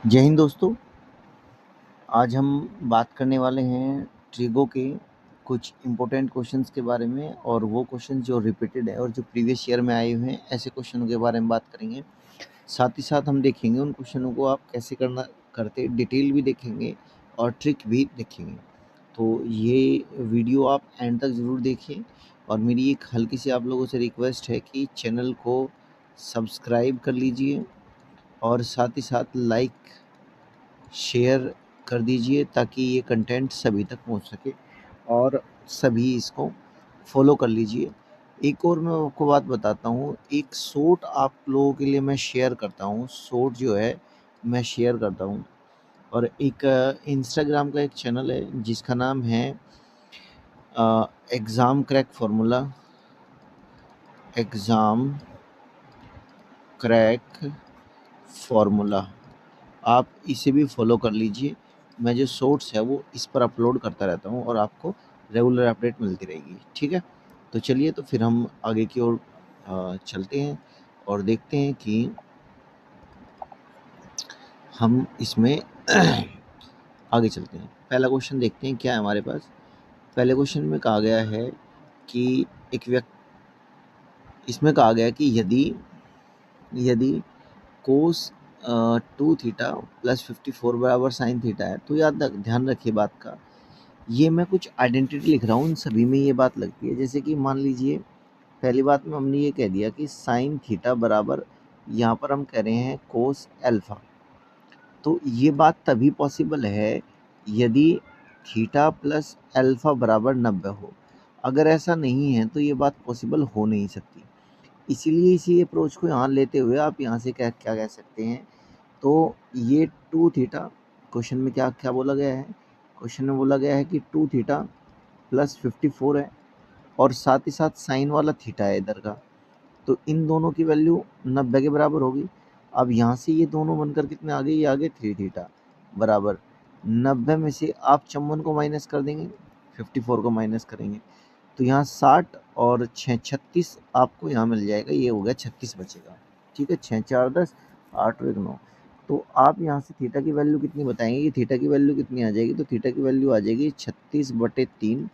जय हिंद दोस्तों। आज हम बात करने वाले हैं ट्रिगो के कुछ इम्पोर्टेंट क्वेश्चंस के बारे में, और वो क्वेश्चन जो रिपीटेड है और जो प्रीवियस ईयर में आए हुए हैं, ऐसे क्वेश्चनों के बारे में बात करेंगे। साथ ही साथ हम देखेंगे उन क्वेश्चनों को आप कैसे करते डिटेल भी देखेंगे और ट्रिक भी देखेंगे। तो ये वीडियो आप एंड तक ज़रूर देखिए, और मेरी एक हल्की सी आप लोगों से रिक्वेस्ट है कि चैनल को सब्सक्राइब कर लीजिए और साथ ही साथ लाइक शेयर कर दीजिए, ताकि ये कंटेंट सभी तक पहुंच सके और सभी इसको फॉलो कर लीजिए। एक और मैं आपको बात बताता हूँ, एक शॉर्ट आप लोगों के लिए मैं शेयर करता हूँ, शॉर्ट जो है मैं शेयर करता हूँ। और एक इंस्टाग्राम का एक चैनल है जिसका नाम है exam crack formula, exam crack formula. आप इसे भी फॉलो कर लीजिए। मैं जो शॉर्ट्स है वो इस पर अपलोड करता रहता हूँ और आपको रेगुलर अपडेट मिलती रहेगी, ठीक है। तो चलिए, तो फिर हम आगे की ओर चलते हैं और देखते हैं कि हम इसमें आगे चलते हैं। पहला क्वेश्चन देखते हैं क्या है हमारे पास। पहले क्वेश्चन में कहा गया है कि एक व्यक्ति, इसमें कहा गया है कि यदि कोस 2 थीटा प्लस 54 बराबर साइन थीटा है, तो ध्यान रखिए बात का, ये मैं कुछ आइडेंटिटी लिख रहा हूँ, इन सभी में ये बात लगती है। जैसे कि मान लीजिए पहली बात में हमने ये कह दिया कि साइन थीटा बराबर, यहाँ पर हम कह रहे हैं कोस अल्फा। तो ये बात तभी पॉसिबल है यदि थीटा प्लस अल्फा बराबर 90 हो। अगर ऐसा नहीं है तो ये बात पॉसिबल हो नहीं सकती। इसीलिए इसी अप्रोच को यहाँ लेते हुए आप यहाँ से क्या क्या कह सकते हैं, तो ये 2 थीटा, क्वेश्चन में क्या क्या बोला गया है, क्वेश्चन में बोला गया है कि 2 थीटा प्लस 54 है और साथ ही साथ साइन वाला थीटा है इधर का, तो इन दोनों की वैल्यू 90 के बराबर होगी। अब यहाँ से ये दोनों बनकर कितने आ गए, ये आ गए 3 थीटा बराबर 90 में से आप 54 को माइनस कर देंगे, 54 को माइनस करेंगे, तो यहाँ 60 और 6 36 आपको यहाँ मिल जाएगा, ये हो गया 36 बचेगा, ठीक है। 6 4 10, 8 और 1 9। तो आप यहाँ से थीटा की वैल्यू कितनी बताएंगे कि थीटा की वैल्यू कितनी आ जाएगी, तो थीटा की वैल्यू आ जाएगी 36/3,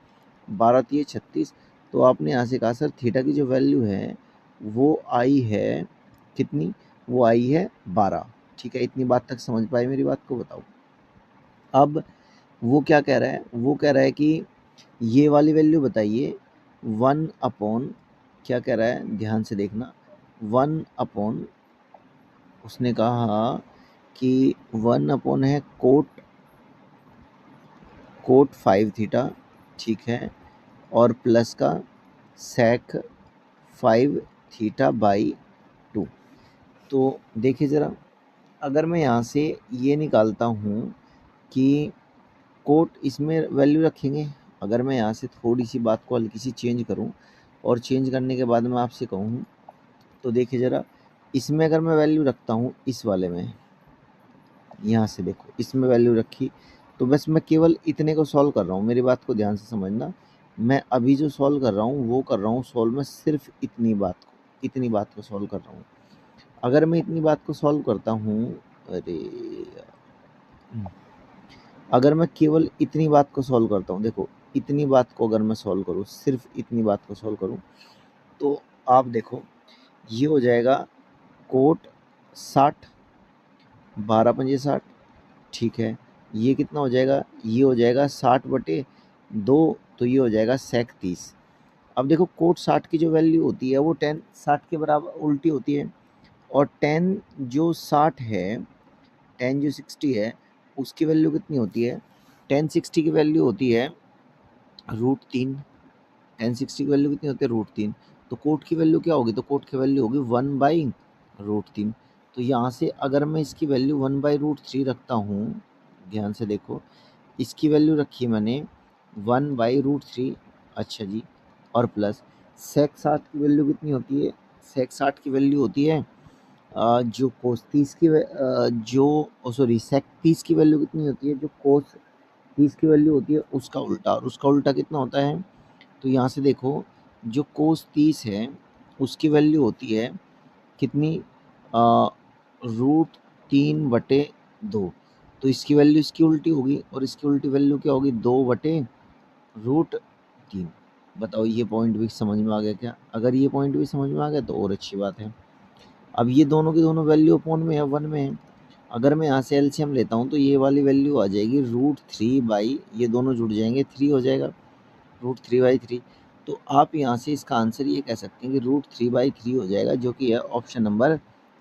12 तिये 36। तो आपने यहाँ से कहा सर थीटा की जो वैल्यू है वो आई है कितनी, वो आई है 12, ठीक है। इतनी बात तक समझ पाए मेरी बात को, बताओ। अब वो क्या कह रहा है, वो कह रहा है कि ये वाली वैल्यू बताइए 1 अपॉन, क्या कह रहा है ध्यान से देखना, 1 अपॉन, उसने कहा कि 1 अपॉन है कोट 5 थीटा, ठीक है, और प्लस का सेक 5 थीटा बाई 2। तो देखिए ज़रा, अगर मैं यहाँ से ये निकालता हूँ कि कोट, इसमें वैल्यू रखेंगे, अगर मैं यहाँ से थोड़ी सी बात को हल्की सी चेंज करूँ और चेंज करने के बाद मैं आपसे कहूँ, तो देखिए ज़रा, इसमें अगर मैं वैल्यू रखता हूँ इस वाले में, यहाँ से देखो इसमें वैल्यू रखी, तो बस मैं केवल इतने को सॉल्व कर रहा हूँ, मेरी बात को ध्यान से समझना। मैं अभी जो सॉल्व कर रहा हूँ वो कर रहा हूँ सॉल्व मैं सिर्फ इतनी बात को सॉल्व कर रहा हूँ। अगर मैं इतनी बात को सॉल्व करता हूँ, अरे अगर मैं केवल इतनी बात को सॉल्व करता हूँ, देखो इतनी बात को अगर मैं सॉल्व करूँ, सिर्फ इतनी बात को सॉल्व करूँ, तो आप देखो ये हो जाएगा कोट 60, 12 पंजे 60, ठीक है। ये कितना हो जाएगा, ये हो जाएगा 60/2, तो ये हो जाएगा सेक 30। अब देखो कोट 60 की जो वैल्यू होती है वो 10 60 के बराबर उल्टी होती है, और 10 जो 60 है, 10 जो 60 है, उसकी वैल्यू कितनी होती है, 10 60 की वैल्यू होती है √3। 10 60 की वैल्यू कितनी होती है, √3। तो कोट की वैल्यू क्या होगी, तो कोट की वैल्यू होगी 1/√3। तो यहाँ से अगर मैं इसकी वैल्यू 1/√3 रखता हूँ, ध्यान से देखो, इसकी वैल्यू रखी मैंने 1/√3, अच्छा जी, और प्लस सेक 60 की वैल्यू कितनी होती है, सेक 60 की वैल्यू होती है जो कोस 30 की सेक 30 की वैल्यू कितनी होती है, जो कोस 30 की वैल्यू होती है उसका उल्टा, और उसका उल्टा कितना होता है, तो यहाँ से देखो जो कोस 30 है उसकी वैल्यू होती है कितनी, √3/2, 2, तो इसकी वैल्यू इसकी उल्टी होगी और इसकी उल्टी वैल्यू क्या होगी, 2/√3। बताओ ये पॉइंट भी समझ में आ गया क्या? अगर ये पॉइंट भी समझ में आ गया तो और अच्छी बात है। अब ये दोनों की दोनों वैल्यू अपॉन में है, 1 में है। अगर मैं यहाँ से एलसीएम लेता हूँ तो ये वाली वैल्यू आ जाएगी √3 बाई, ये दोनों जुड़ जाएंगे 3 हो जाएगा, √3/3। तो आप यहाँ से इसका आंसर ये कह सकते हैं कि √3/3 हो जाएगा, जो कि है ऑप्शन नंबर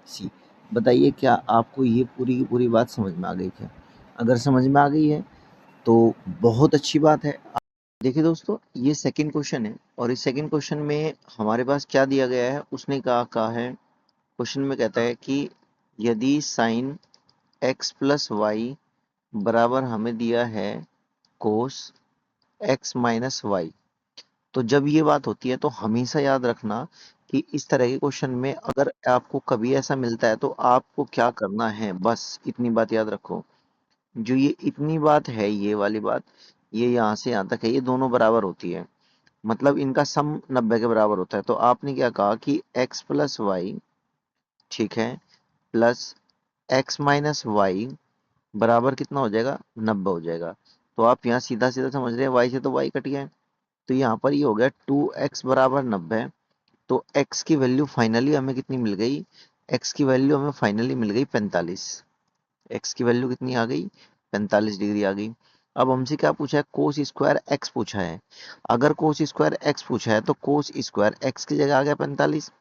सी। बताइए क्या आपको ये पूरी की पूरी बात समझ में आ गई क्या? अगर समझ में आ गई है तो बहुत अच्छी बात है। देखिए दोस्तों, ये सेकंड क्वेश्चन है और इस सेकंड क्वेश्चन में हमारे पास क्या दिया गया है, उसने कहा है, क्वेश्चन में कहता है कि यदि साइन x प्लस वाई बराबर हमें दिया है कोस x माइनस वाई। तो जब ये बात होती है तो हमेशा याद रखना कि इस तरह के क्वेश्चन में अगर आपको कभी ऐसा मिलता है तो आपको क्या करना है, बस इतनी बात याद रखो। जो ये इतनी बात है, ये वाली बात, ये यहाँ से यहाँ तक है, ये दोनों बराबर होती है, मतलब इनका सम 90 के बराबर होता है। तो आपने क्या कहा कि x प्लस वाई, ठीक है, प्लस x माइनस वाई बराबर कितना हो जाएगा, 90 हो जाएगा। तो आप यहाँ सीधा सीधा समझ रहे हैं, y से तो y कट गया है, तो यहाँ पर ये हो गया 2x बराबर 90। तो x की वैल्यू फाइनली हमें कितनी मिल गई, x की वैल्यू हमें फाइनली मिल गई 45। x की वैल्यू कितनी आ गई, 45 डिग्री आ गई। अब हमसे क्या पूछा है, कोस स्क्वायर x पूछा है। अगर कोस स्क्वायर x पूछा है तो कोस स्क्वायर x की जगह आ गया 45,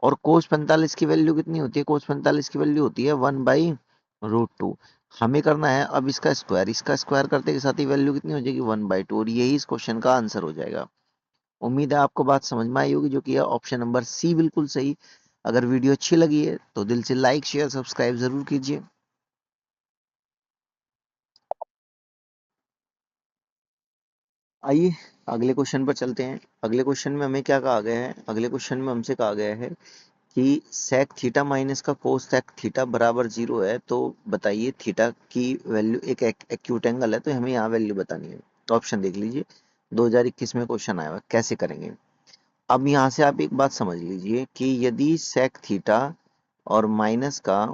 और कोस 45 की वैल्यू कितनी होती है, कोस 45 की वैल्यू होती है 1/√2। हमें करना है अब इसका स्क्वायर करते के साथ ही वैल्यू कितनी हो जाएगी, 1/2, और यही इस क्वेश्चन का आंसर हो जाएगा। उम्मीद है आपको बात समझ में आई होगी, जो कि है ऑप्शन नंबर सी बिल्कुल सही। अगर वीडियो अच्छी लगी है तो दिल से लाइक शेयर सब्सक्राइब जरूर कीजिए। आइए अगले क्वेश्चन पर चलते हैं। अगले क्वेश्चन में हमें क्या कहा गया है, अगले क्वेश्चन में हमसे कहा गया है कि sec थीटा माइनस का cos sec थीटा बराबर 0 है। तो बताइए थीटा की वैल्यू, एक एक्यूट एंगल है तो हमें यहाँ वैल्यू बतानी है। ऑप्शन देख लीजिए, 2021 में क्वेश्चन आया हुआ है, कैसे करेंगे। अब यहाँ से आप एक बात समझ लीजिए कि यदि sec थीटा और माइनस का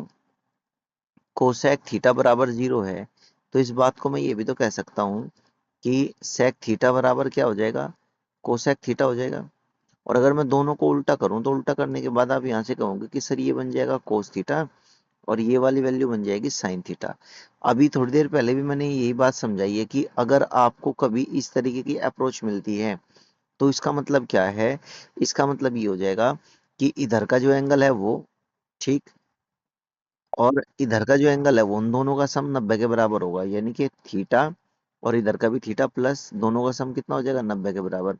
कोसेक थीटा बराबर 0 है, तो इस बात को मैं ये भी तो कह सकता हूँ कि sec थीटा बराबर क्या हो जाएगा, कोसेक थीटा हो जाएगा। और अगर मैं दोनों को उल्टा करूं तो उल्टा करने के बाद आप यहाँ से कहोगे कि सर ये बन जाएगा कोस थीटा और ये वाली वैल्यू बन जाएगी साइन थीटा। अभी थोड़ी देर पहले भी मैंने यही बात समझाई है कि अगर आपको कभी इस तरीके की अप्रोच मिलती है तो इसका मतलब क्या है, इसका मतलब ये हो जाएगा कि इधर का जो एंगल है वो ठीक, और इधर का जो एंगल है वो उन दोनों का सम 90 के बराबर होगा, यानी कि थीटा और इधर का भी थीटा प्लस दोनों का सम कितना हो जाएगा, 90 के बराबर।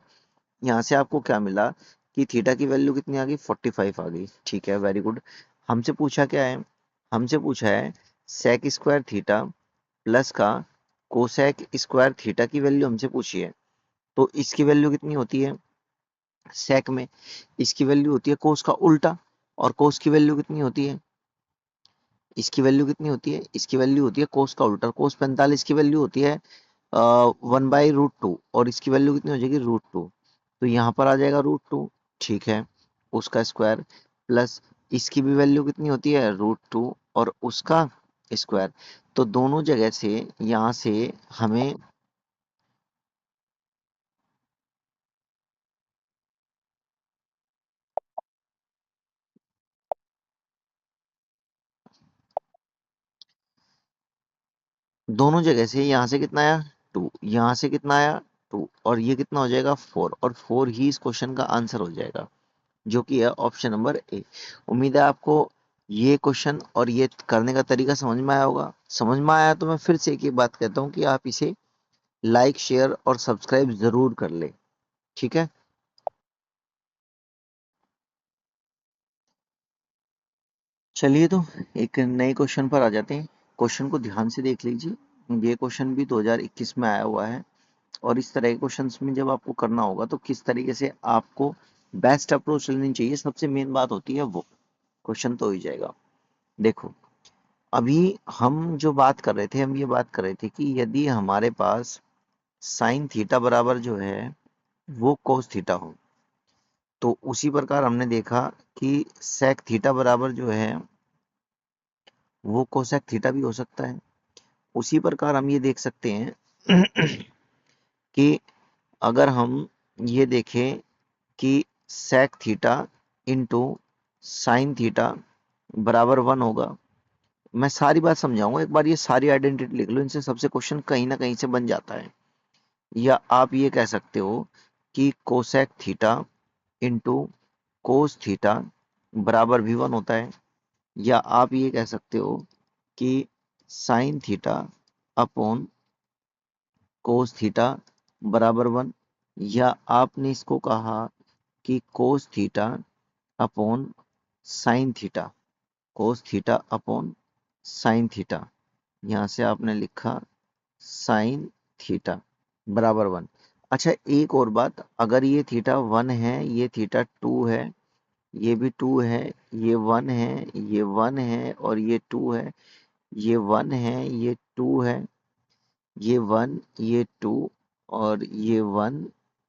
यहाँ से आपको क्या मिला कि थीटा की वैल्यू कितनी आ गई, 45 आ गई। ठीक है, वेरी गुड। हमसे पूछा क्या है, हमसे पूछा है सेक स्क्वायर थीटा प्लस का कोसेक स्क्वायर थीटा की वैल्यू हमसे पूछी है। तो इसकी वैल्यू कितनी होती है सेक में, इसकी वैल्यू होती है कोस का उल्टा, और कोस की वैल्यू कितनी होती है, इसकी वैल्यू कितनी होती है, इसकी वैल्यू होती है कोस का उल्टा। कोस 45 की वैल्यू होती है 1/√2, और इसकी वैल्यू कितनी हो जाएगी, √2। तो यहाँ पर आ जाएगा √2, ठीक है, उसका स्क्वायर प्लस इसकी भी वैल्यू कितनी होती है, √2 और उसका स्क्वायर। तो दोनों जगह से यहाँ से हमें दोनों जगह से यहाँ से कितना आया 2, यहाँ से कितना आया 2, और ये कितना हो जाएगा 4, और 4 ही इस क्वेश्चन का आंसर हो जाएगा, जो कि है ऑप्शन नंबर ए। उम्मीद है आपको ये क्वेश्चन और ये करने का तरीका समझ में आया होगा। समझ में आया तो मैं फिर से एक ही बात कहता हूँ कि आप इसे लाइक शेयर और सब्सक्राइब जरूर कर ले, ठीक है। चलिए तो एक नए क्वेश्चन पर आ जाते हैं। क्वेश्चन को ध्यान से देख लीजिए, ये क्वेश्चन भी 2021 में आया हुआ है, और इस तरह के क्वेश्चंस में जब आपको करना होगा तो किस तरीके से आपको बेस्ट अप्रोच लेनी चाहिए, सबसे मेन बात होती है वो, क्वेश्चन तो हो ही जाएगा। देखो, अभी हम जो बात कर रहे थे, हम ये बात कर रहे थे कि यदि हमारे पास साइन थीटा बराबर जो है वो कोस थीटा हो, तो उसी प्रकार हमने देखा कि सेक थीटा बराबर जो है वो कोसेक थीटा भी हो सकता है। उसी प्रकार हम ये देख सकते हैं कि अगर हम ये देखें कि sec theta into sine theta बराबर 1 होगा। मैं सारी बात समझाऊंगा, एक बार ये सारी आइडेंटिटी लिख लो, इनसे सबसे क्वेश्चन कहीं ना कहीं से बन जाता है। या आप ये कह सकते हो कि cosec theta into cos theta बराबर भी 1 होता है। या आप ये कह सकते हो कि sine theta upon cos theta बराबर 1। या आपने इसको कहा कि cos theta upon sine theta, cos theta upon sine theta, यहाँ से आपने लिखा साइन थीटा बराबर 1। अच्छा एक और बात, अगर ये थीटा 1 है, ये थीटा 2 है, ये भी 2 है, ये 1 है, ये 1 है और ये 2 है, ये 1 है, ये 2 है, ये 1, ये 2 और ये 1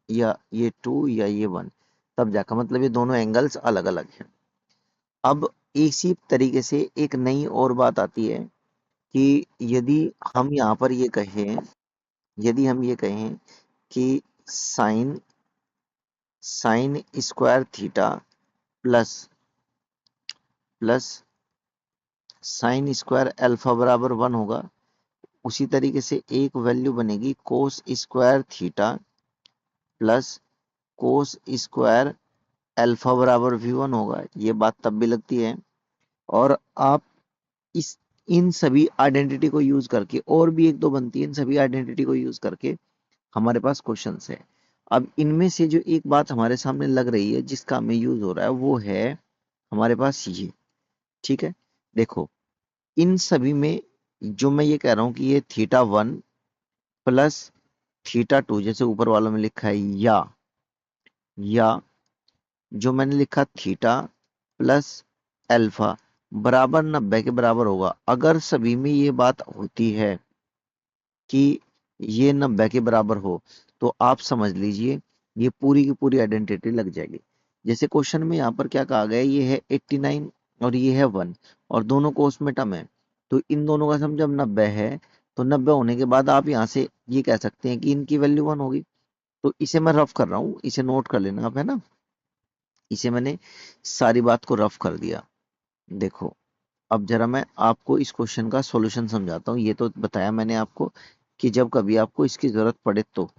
या ये 2 या ये 1, तब जाकर मतलब ये दोनों एंगल्स अलग अलग हैं। अब इसी तरीके से एक नई और बात आती है कि यदि हम यहाँ पर ये कहें, यदि हम ये कहें कि sine sine square theta plus plus sine square alpha बराबर 1 होगा, उसी तरीके से एक वैल्यू बनेगी cos square theta plus cos square alpha बराबर भी 1 होगा। ये बात तब भी लगती है। और आप इस इन सभी आइडेंटिटी को यूज करके, और भी एक दो बनती है, इन सभी आइडेंटिटी को यूज करके हमारे पास क्वेश्चंस है। अब इनमें से जो एक बात हमारे सामने लग रही है जिसका हमें यूज हो रहा है वो है हमारे पास ये, ठीक है। देखो इन सभी में जो मैं ये कह रहा हूं कि ये थीटा 1 प्लस थीटा 2 जैसे ऊपर वालों में लिखा है, या जो मैंने लिखा थीटा प्लस अल्फा बराबर 90 के बराबर होगा, अगर सभी में ये बात होती है कि ये 90 के बराबर हो, तो आप समझ लीजिए ये पूरी की पूरी आइडेंटिटी लग जाएगी। जैसे क्वेश्चन में यहाँ पर क्या कहा गया है, ये है 89 और ये है 1 और दोनों कोस में टर्म है, तो इन दोनों का सम जब 90 है तो 90 होने के बाद आप यहाँ से ये कह सकते हैं कि इनकी वैल्यू 1 होगी। तो इसे मैं रफ कर रहा हूँ, इसे नोट कर लेना आप, है ना। इसे मैंने सारी बात को रफ कर दिया। देखो अब जरा मैं आपको इस क्वेश्चन का सॉल्यूशन समझाता हूँ। ये तो बताया मैंने आपको कि जब कभी आपको इसकी जरूरत पड़े तो।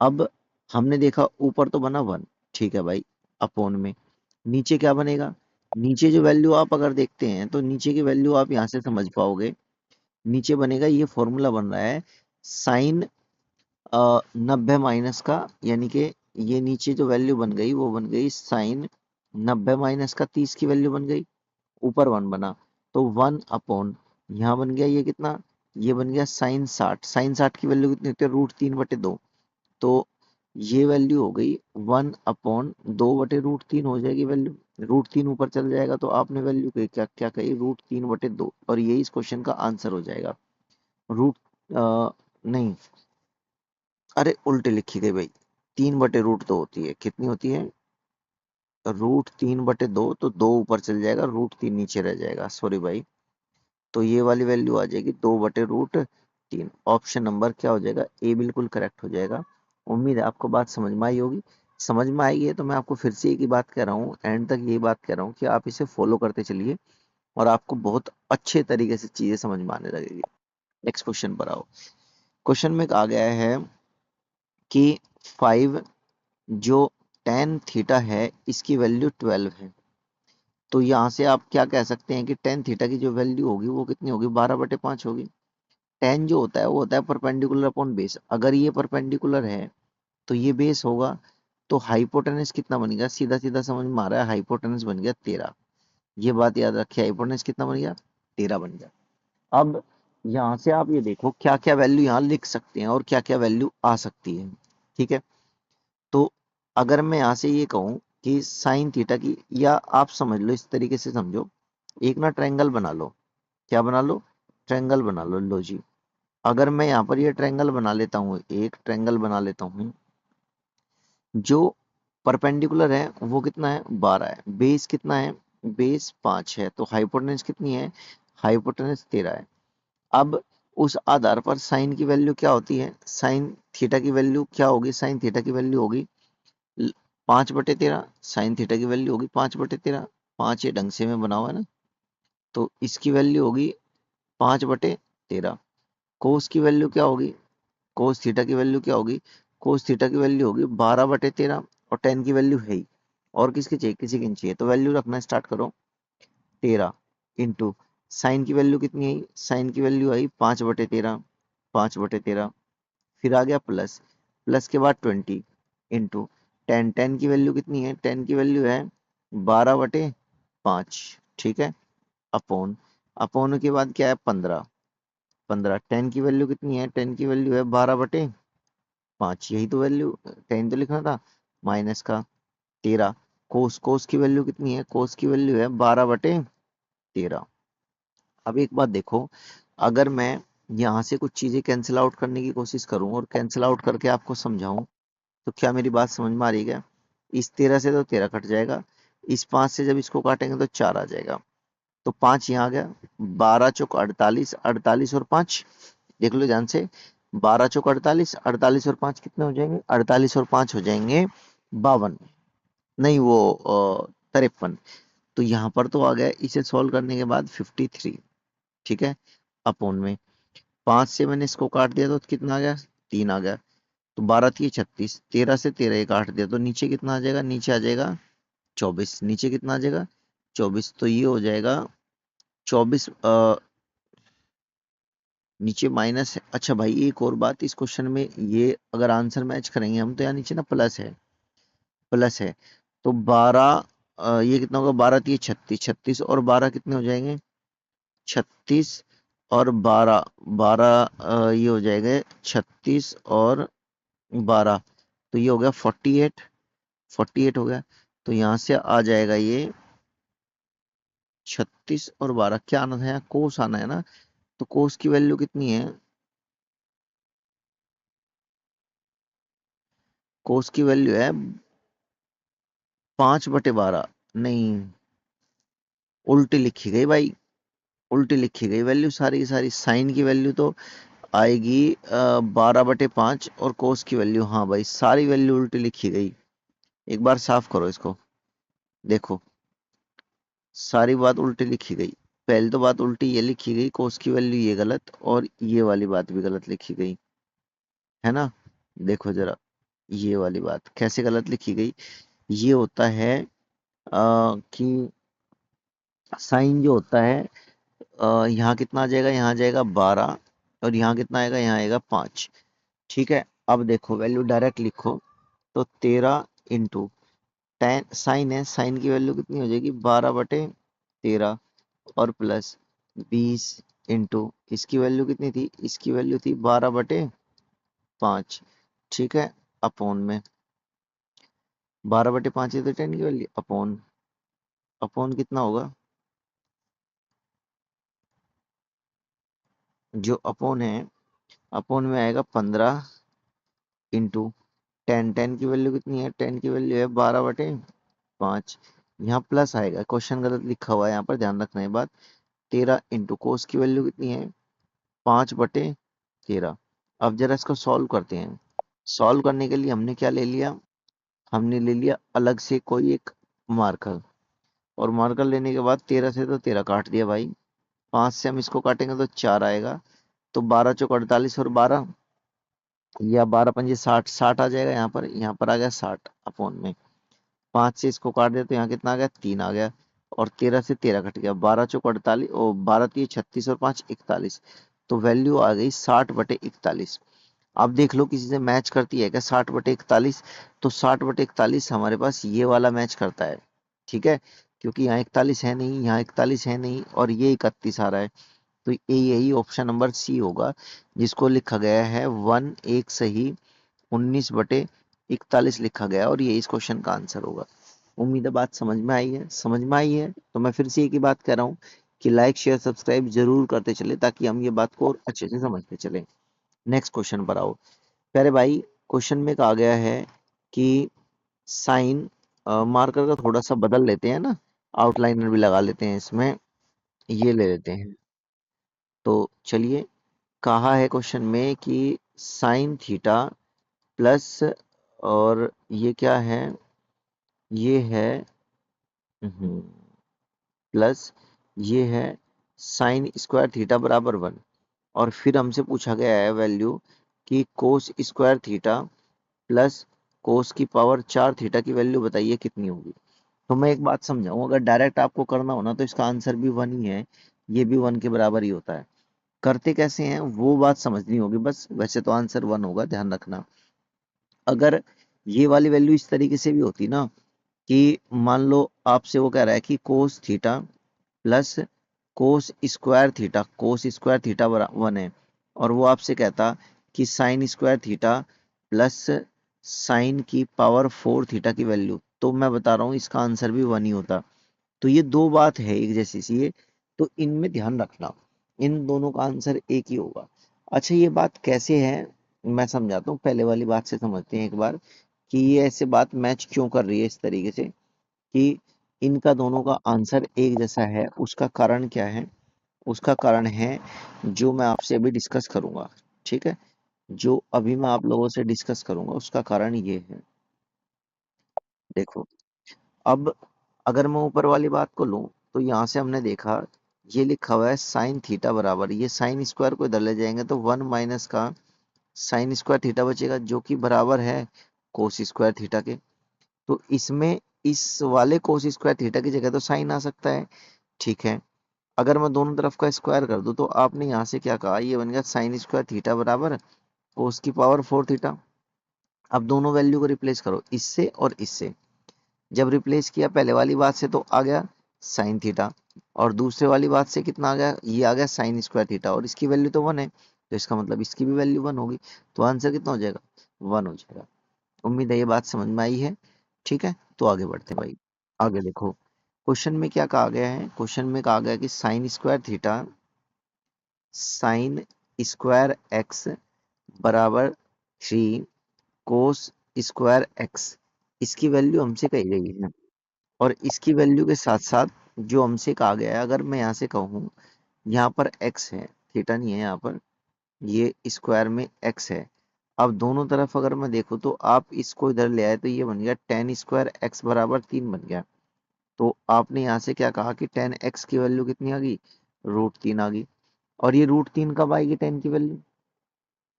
अब हमने देखा ऊपर तो बना 1, ठीक है भाई, अपॉन में नीचे क्या बनेगा, नीचे जो वैल्यू आप अगर देखते हैं तो नीचे की वैल्यू आप यहाँ से समझ पाओगे। नीचे बनेगा, ये फॉर्मूला बन रहा है साइन 90 माइनस का, यानी कि ये नीचे जो वैल्यू बन गई वो बन गई साइन 90 माइनस का 30 की वैल्यू बन गई, ऊपर 1 बना तो 1 अपॉन यहाँ बन गया ये कितना, ये बन गया साइन 60। साइन 60 की वैल्यू कितनी होती है, √3/2। तो ये वैल्यू हो गई 1 अपॉन 2/√3 हो जाएगी वैल्यू। √3 ऊपर चल जाएगा तो आपने वैल्यू क्या क्या कही, √3/2, और यही इस क्वेश्चन का आंसर हो जाएगा। रूट नहीं, अरे उल्टे लिखी गई भाई, 3/√2 होती है, कितनी होती है, √3/2, तो 2 ऊपर चल जाएगा, √3 नीचे रह जाएगा, सॉरी भाई। तो ये वाली वैल्यू आ जाएगी 2/√3। ऑप्शन नंबर क्या हो जाएगा, ए बिल्कुल करेक्ट हो जाएगा। उम्मीद है आपको बात समझ में आई होगी। समझ में आई है तो मैं आपको फिर से एक ही बात कह रहा हूँ, एंड तक यही बात कह रहा हूँ कि आप इसे फॉलो करते चलिए और आपको बहुत अच्छे तरीके से चीजें समझ में आने लगेगी। नेक्स्ट क्वेश्चन पर आओ। क्वेश्चन में कहा गया है कि 5 जो tan थीटा है इसकी वैल्यू 12 है। तो यहाँ से आप क्या कह सकते हैं कि tan थीटा की जो वैल्यू होगी वो कितनी होगी, 12/5 होगी। tan जो होता है वो होता है परपेंडिकुलर अपॉन बेस, अगर ये परपेंडिकुलर है तो ये बेस होगा, तो हाइपोटेनस कितना बन गया, सीधा सीधा समझ में आ रहा है, हाइपोटेनस बन गया 13। ये बात याद रखिए, हाइपोटेनस कितना बन गया, 13 बन गया। अब यहाँ से आप ये देखो क्या क्या वैल्यू यहाँ लिख सकते हैं और क्या क्या वैल्यू आ सकती है, ठीक है। तो अगर मैं यहाँ से ये कहूँ कि साइन थीटा की, या आप समझ लो इस तरीके से समझो, एक ना ट्रायंगल बना लो, क्या बना लो, ट्रायंगल बना लो जी। अगर मैं यहाँ पर ये ट्रायंगल बना लेता हूँ, एक ट्रायंगल बना लेता हूँ, जो परपेंडिकुलर है वो कितना है, 12 है, बेस कितना है, बेस 5 है, तो हाइपोटेनस कितनी है, हाइपोटेनस 13 है। अब उस आधार पर साइन की वैल्यू क्या होती है, साइन थीटा की वैल्यू क्या होगी, साइन थीटा की वैल्यू होगी 5/13, साइन थीटा की वैल्यू होगी 5/13। 5 ये ढंग से में बना हुआ है ना, तो इसकी वैल्यू होगी 5/13। कोस की वैल्यू क्या होगी, कोस थीटा की वैल्यू क्या होगी, कोस थीटा की वैल्यू होगी 12/13, और टेन की वैल्यू है ही, और किसकी चाहिए, किसी की नहीं चाहिए, तो वैल्यू रखना स्टार्ट करो। 13 इंटू साइन की वैल्यू कितनी आई, साइन की वैल्यू आई 5/13, 5/13। फिर आ गया प्लस, प्लस के बाद 20 इंटू टेन, टेन की वैल्यू कितनी है, टेन की वैल्यू है 12/5, ठीक है, अपॉन, अपॉन के बाद क्या है 15, 15, टेन की वैल्यू कितनी है, टेन की वैल्यू है 12/5, यही तो वैल्यू, टेन तो लिखना था, माइनस का 13, कोस, कोस की वैल्यू कितनी है, कोस की वैल्यू है 12/13। अब एक बात देखो, अगर मैं यहाँ से कुछ चीजें कैंसिल आउट करने की कोशिश करूं और कैंसिल आउट करके आपको समझाऊं, तो क्या मेरी बात समझ में आ रही है? इस 13 से तो 13 कट जाएगा, इस 5 से जब इसको काटेंगे तो 4 आ जाएगा, तो 5 यहाँ आ गया, 12 चौक 48, 48 और 5, देख लो ध्यान से, 12 चौक 48, 48 और 5 कितने हो जाएंगे, 48 और 5 हो जाएंगे 52, नहीं वो 53। तो यहाँ पर तो आ गया, इसे सॉल्व करने के बाद 53, ठीक है, अपोन में 5 से मैंने इसको काट दिया तो कितना आ गया, 3 आ गया, तो 12×3 = 36, 13 से 13 ये काट दिया तो नीचे कितना आ जाएगा, नीचे आ जाएगा 24, नीचे कितना आ जाएगा 24, तो ये हो जाएगा 24, नीचे माइनस है। अच्छा भाई एक और बात, इस क्वेश्चन में ये अगर आंसर मैच करेंगे हम तो यहाँ नीचे ना प्लस है, प्लस है, तो 12, ये कितना होगा, 12×3 = 36, 36 और 12 कितने हो जाएंगे, 36 और 12, 12 ये हो जाएगा 36 और 12, तो ये हो गया 48, 48 हो गया, तो यहाँ से आ जाएगा ये 36 और 12, क्या आना था यहाँ, कोस आना है ना, तो कोस की वैल्यू कितनी है, कोस की वैल्यू है 5/12, नहीं उल्टी लिखी गई भाई, उल्टी लिखी गई वैल्यू सारी की सारी, साइन की वैल्यू तो आएगी 12/5, और कोस की वैल्यू, हाँ भाई सारी वैल्यू उल्टी लिखी गई, एक बार साफ करो इसको, देखो सारी बात उल्टी लिखी गई, पहले तो बात उल्टी ये लिखी गई, कोस की वैल्यू ये गलत, और ये वाली बात भी गलत लिखी गई, है ना, देखो जरा ये वाली बात कैसे गलत लिखी गई, ये होता है कि साइन जो होता है यहाँ कितना आ जाएगा, यहाँ आ जाएगा 12, और यहाँ कितना आएगा, यहाँ आएगा 5, ठीक है, अब देखो वैल्यू डायरेक्ट लिखो, तो 13 इंटू टेन, साइन है, साइन की वैल्यू कितनी हो जाएगी 12/13, और प्लस 20 इंटू इसकी वैल्यू कितनी थी, इसकी वैल्यू थी 12/5, ठीक है, अपॉन में 12/5 है तो 10 की वैल्यू, अपॉन, अपॉन कितना होगा, जो अपॉन है, अपॉन में आएगा 15 इंटू 10, 10 की वैल्यू कितनी है, 10 की वैल्यू है 12/5, यहाँ प्लस आएगा, क्वेश्चन गलत लिखा हुआ है यहाँ पर, ध्यान रखना है बात, 13 इंटू कोस की वैल्यू कितनी है 5/13। अब जरा इसको सॉल्व करते हैं, सॉल्व करने के लिए हमने क्या ले लिया, हमने ले लिया अलग से कोई एक मार्कर, और मार्कर लेने के बाद 13 से तो 13 काट दिया भाई, 5 से हम इसको काटेंगे तो 4 आएगा, तो 12×4 = 48 और 12, या 12×5 = 60, 60 आ जाएगा, यहाँ पर आ गया 60, अपॉन में 5 से इसको काट दिया तो यहाँ कितना आ गया, 3 आ गया, और 13 से 13 कट गया, 12×4 = 48, और 12×3 = 36 और 5 = 41, तो वैल्यू आ गई 60/41। अब देख लो किसी से मैच करती है क्या 60/41, तो 60/41 हमारे पास ये वाला मैच करता है, ठीक है, क्योंकि यहाँ 41 है नहीं, यहाँ 41 है नहीं, और ये 31 आ रहा है, तो ये यही ऑप्शन नंबर सी होगा, जिसको लिखा गया है 1 एक सही 19/41 लिखा गया, और ये इस क्वेश्चन का आंसर होगा। उम्मीद है बात समझ में आई है, समझ में आई है तो मैं फिर से एक ही बात कह रहा हूँ कि लाइक शेयर सब्सक्राइब जरूर करते चले, ताकि हम ये बात को और अच्छे से समझते चले। नेक्स्ट क्वेश्चन पर आओ प्यारे भाई, क्वेश्चन में कहा गया है कि साइन, मार्कर का थोड़ा सा बदल लेते हैं ना, आउटलाइनर भी लगा लेते हैं इसमें, ये ले लेते हैं, तो चलिए, कहा है क्वेश्चन में कि साइन थीटा प्लस, और ये क्या है, ये है प्लस, ये है साइन स्क्वायर थीटा बराबर 1। और फिर हमसे पूछा गया है वैल्यू कि कोस स्क्वायर थीटा प्लस कोस की पावर 4 थीटा की वैल्यू बताइए कितनी होगी। तो मैं एक बात समझाऊं, अगर डायरेक्ट आपको करना हो ना तो इसका आंसर भी 1 ही है, ये भी 1 के बराबर ही होता है। करते कैसे हैं वो बात समझनी होगी बस, वैसे तो आंसर 1 होगा, ध्यान रखना। अगर ये वाली वैल्यू इस तरीके से भी होती ना, कि मान लो आपसे वो कह रहा है कि cos theta plus cos square theta 1 है, और वो आपसे कहता कि sign square theta plus sign की पावर 4 थीटा की वैल्यू, तो मैं बता रहा हूँ इसका आंसर भी 1 ही होता। तो ये दो बात है एक जैसी सी ये, तो इनमें ध्यान रखना, इन दोनों का आंसर एक ही होगा। अच्छा, ये बात कैसे है मैं समझाता हूँ, पहले वाली बात से समझते हैं एक बार, कि ये ऐसे बात मैच क्यों कर रही है इस तरीके से, कि इनका दोनों का आंसर एक जैसा है। उसका कारण क्या है? उसका कारण है जो मैं आपसे अभी डिस्कस करूंगा, ठीक है? जो अभी मैं आप लोगों से डिस्कस करूंगा उसका कारण ये है। देखो, अब अगर मैं ऊपर वाली बात को लूं तो यहाँ से हमने देखा, ये लिखा हुआ है साइन थीटा बराबर, ये साइन स्क्वायर को इधर ले जाएंगे तो 1 माइनस का साइन स्क्वायर थीटा बचेगा, जो कि बराबर है कोस स्क्वायर थीटा के। तो इसमें इस वाले कोस स्क्वायर थीटा की जगह तो साइन आ सकता है, ठीक है? अगर मैं दोनों तरफ का स्क्वायर कर दूं तो आपने यहाँ से क्या कहा, ये बन गया साइन स्क्वायर थीटा बराबर कोस की पावर 4 थीटा। अब दोनों वैल्यू को रिप्लेस करो, इससे और इससे। जब रिप्लेस किया पहले वाली बात से तो आ गया साइन थीटा, और दूसरे वाली बात से कितना आ गया, ये आ गया साइन स्क्वायर थीटा, और इसकी वैल्यू तो 1 है, तो इसका मतलब इसकी भी वैल्यू 1 होगी। तो आंसर कितना हो जाएगा? 1 हो जाएगा। उम्मीद है ये बात समझ में आई है, ठीक है? तो आगे बढ़ते हैं भाई। आगे देखो, क्वेश्चन में क्या कहा गया है, क्वेश्चन में कहा गया कि साइन स्क्वायर एक्स बराबर 3 कोस स्क्वायर एक्स, इसकी वैल्यू हमसे कही गई है। और इसकी वैल्यू के साथ साथ जो हमसे कहा गया है, अगर मैं यहाँ से कहूँ, यहाँ पर x है, थीटा नहीं है यहाँ पर, ये स्क्वायर में x है। अब दोनों तरफ अगर मैं देखूँ तो आप इसको इधर ले आए तो ये बन गया टेन स्क्वायर एक्स बराबर 3 बन गया। तो आपने यहाँ से क्या कहा कि टेन एक्स की वैल्यू कितनी आ गई? √3 आ गई। और ये √3 कब आएगी टेन की वैल्यू?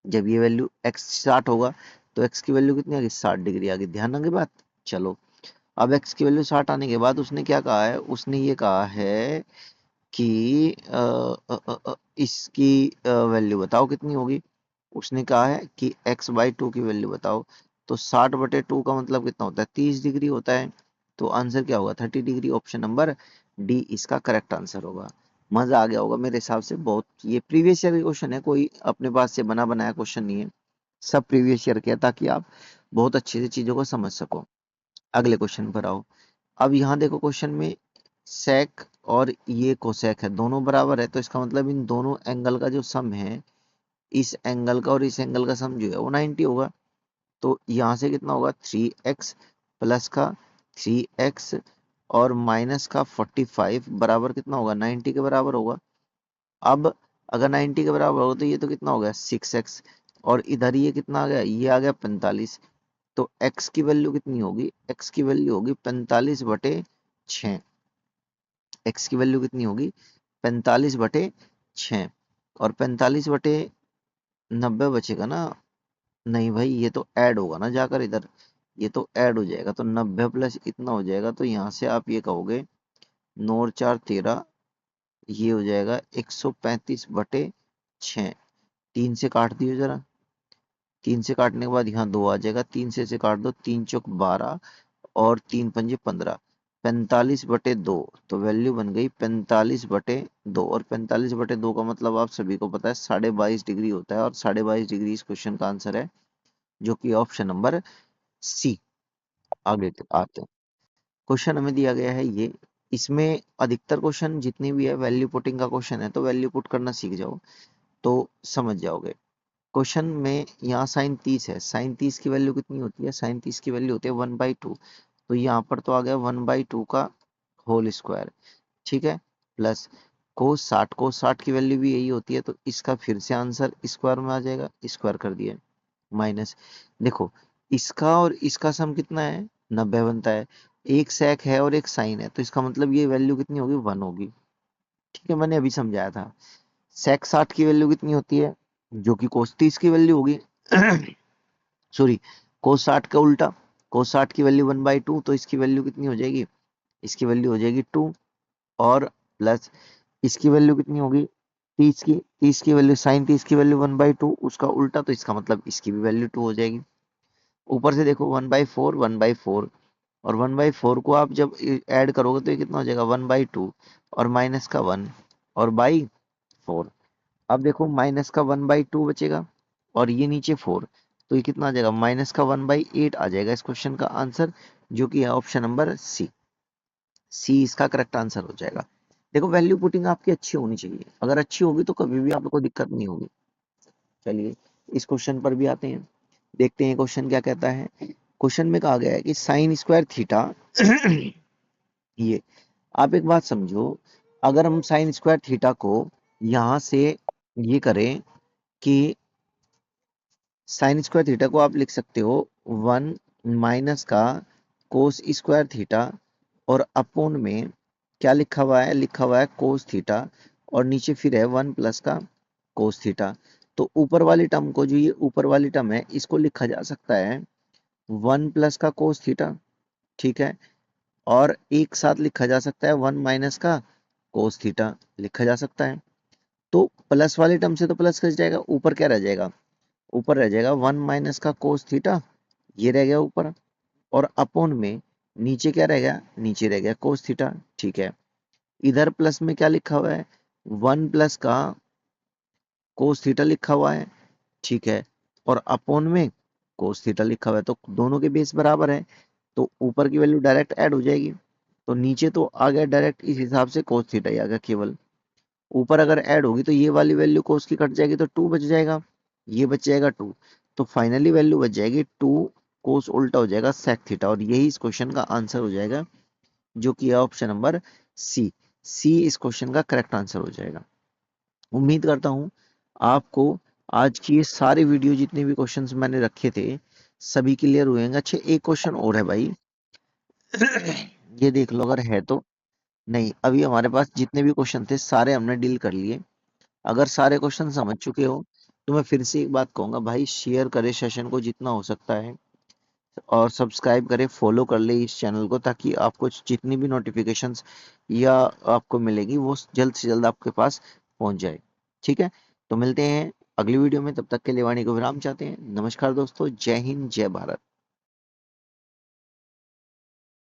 जब ये वैल्यू x 60 होगा, तो x की वैल्यू कितनी आ गई? 60 डिग्री आ गई। ध्यान रखिए बात। चलो, अब x की वैल्यू 60 आने के बाद उसने क्या कहा है, उसने ये कहा है कि इसकी वैल्यू बताओ कितनी होगी। उसने कहा है कि x/2 की वैल्यू बताओ। तो 60/2 का मतलब कितना होता है? 30 डिग्री होता है। तो आंसर क्या होगा? 30 डिग्री। ऑप्शन नंबर डी इसका करेक्ट आंसर होगा। मजा आ गया होगा मेरे हिसाब से बहुत। ये प्रीवियस ईयर क्वेश्चन है, कोई अपने पास से बना बनाया क्वेश्चन नहीं है, सब प्रीवियस ईयर के है, ताकि आप बहुत अच्छे से चीजों को समझ सको। अगले क्वेश्चन पर आओ। अब यहाँ देखो, क्वेश्चन में सेक और ये कोसेक है, दोनों बराबर है, तो इसका मतलब इन दोनों एंगल का जो सम है, इस एंगल का और इस एंगल का सम जो है वो 90 होगा। तो यहाँ से कितना होगा? 3x प्लस का 3x और माइनस का 45 बराबर कितना होगा? 90 के बराबर होगा। अब अगर 90 के बराबर होगा तो ये तो कितना हो गया? 6x, और इधर ये कितना आ गया? ये आ गया 45। तो x की वैल्यू कितनी होगी? x की वैल्यू होगी 45/6। x की वैल्यू कितनी होगी? 45/6। और 45/90 बचेगा ना? नहीं भाई, ये तो ऐड होगा ना जाकर इधर, ये तो ऐड हो जाएगा, तो 90 प्लस इतना हो जाएगा। तो यहाँ से आप ये कहोगे 9 और 4 13, ये हो जाएगा 135/6। 3 से काट दियो जरा, 3 से काटने के बाद यहाँ 2 आ जाएगा, 3 से काट दो, 3 चौक 12 और 3 पंजे 15, 45/2। तो वैल्यू बन गई 45/2, और 45/2 का मतलब आप सभी को पता है 22.5 डिग्री होता है, और 22.5 डिग्री इस क्वेश्चन का आंसर है, जो कि ऑप्शन नंबर सी। आगे आते हैं। क्वेश्चन हमें दिया गया है ये, इसमें अधिकतर क्वेश्चन जितने भी है वैल्यू पुटिंग का क्वेश्चन है, तो वैल्यू पुट करना सीख जाओ तो समझ जाओगे। क्वेश्चन में यहाँ साइन 30 है, साइन 30 की वैल्यू कितनी होती है? साइन 30 की वैल्यू होती है 1/2। तो यहाँ पर तो आ गया 1/2 का होल स्क्वायर, ठीक है, प्लस cos 60 की वैल्यू भी यही होती है, तो इसका फिर से आंसर स्क्वायर में आ जाएगा, स्क्वायर कर दिया, माइनस। देखो इसका और इसका सम कितना है, 90 बनता है। एक सेक है और एक साइन है, तो इसका मतलब ये वैल्यू कितनी होगी, 1 होगी। ठीक है, मैंने अभी समझाया था। सेक 60 की वैल्यू कितनी होती है, जो कि कोस 30 की वैल्यू होगी। सॉरी, कोस 60 का उल्टा, कोस 60 की वैल्यू 1/2, तो इसकी वैल्यू कितनी हो जाएगी, इसकी वैल्यू हो जाएगी 2, और प्लस इसकी वैल्यू कितनी होगी, 30 की वैल्यू, साइन 30 की वैल्यू 1/2, उसका उल्टा, तो इसका मतलब इसकी भी वैल्यू 2 हो जाएगी। ऊपर से देखो 1/4, 1/4, और 1/4 को आप जब ऐड करोगे तो ये कितना हो जाएगा, 1/2, और माइनस का 1, और बाई 4। अब देखो माइनस का 1/2 बचेगा, और ये नीचे 4, तो ये कितना आ जाएगा, माइनस का 1/8 आ जाएगा इस क्वेश्चन का आंसर, जो कि है ऑप्शन नंबर सी। सी इसका करेक्ट आंसर हो जाएगा। देखो वैल्यू पुटिंग आपकी अच्छी होनी चाहिए, अगर अच्छी होगी तो कभी भी आपको दिक्कत नहीं होगी। चलिए इस क्वेश्चन पर भी आते हैं, देखते हैं क्वेश्चन क्या कहता है। क्वेश्चन में कहा गया है कि साइन स्क्वायर थीटा ये, आप एक बात समझो, अगर हम साइन स्क्वायर थीटा को यहां से ये करें कि साइन स्क्वायर थीटा को आप लिख सकते हो 1 माइनस का कोस स्क्वायर थीटा, और अपोन में क्या लिखा हुआ है, लिखा हुआ है कोस थीटा, और नीचे फिर है 1 प्लस का कोस थीटा। तो ऊपर वाली टर्म को, जो ये ऊपर वाली टर्म है, इसको लिखा जा सकता है 1 प्लस का कोस थीटा, ठीक है, और एक साथ लिखा जा सकता है 1 माइनस का कोस थीटा, लिखा जा सकता है। तो प्लस वाली टर्म से तो प्लस कट जाएगा, ऊपर क्या रह जाएगा, ऊपर रह जाएगा 1 माइनस का कोस थीटा, ये रह गया ऊपर, और अपोन में नीचे क्या रह गया, नीचे रह गया कोस थीटा, ठीक है। इधर प्लस में क्या लिखा हुआ है, 1 प्लस का कोस थीटा लिखा हुआ है, ठीक है, और अपोन में कोस थीटा लिखा हुआ है, तो दोनों के बेस बराबर है, तो ऊपर की वैल्यू डायरेक्ट ऐड हो जाएगी, तो नीचे तो आ गया डायरेक्ट, इस हिसाब से कोस थीटा ही आ गया केवल। ऊपर अगर ऐड होगी तो ये वाली वैल्यू कोस की कट जाएगी, तो 2 बच जाएगा, ये बच जाएगा 2, तो फाइनली वैल्यू बच जाएगी 2, कोस उल्टा हो जाएगा सेक थीटा, और यही इस क्वेश्चन का आंसर हो जाएगा, जो कि है ऑप्शन नंबर सी। सी इस क्वेश्चन का करेक्ट आंसर हो जाएगा। उम्मीद करता हूं आपको आज की ये सारे वीडियो, जितने भी क्वेश्चंस मैंने रखे थे, सभी क्लियर हुए हैं। अच्छा एक क्वेश्चन और है भाई, ये देख लो अगर है तो। नहीं, अभी हमारे पास जितने भी क्वेश्चन थे सारे हमने डील कर लिए। अगर सारे क्वेश्चन समझ चुके हो तो मैं फिर से एक बात कहूंगा भाई, शेयर करे सेशन को जितना हो सकता है, और सब्सक्राइब करे, फॉलो कर ले इस चैनल को, ताकि आपको जितनी भी नोटिफिकेशंस या आपको मिलेगी वो जल्द से जल्द आपके पास पहुंच जाए। ठीक है, तो मिलते हैं अगली वीडियो में, तब तक के लिए वाणी को विराम चाहते हैं। नमस्कार दोस्तों, जय हिंद, जय भारत।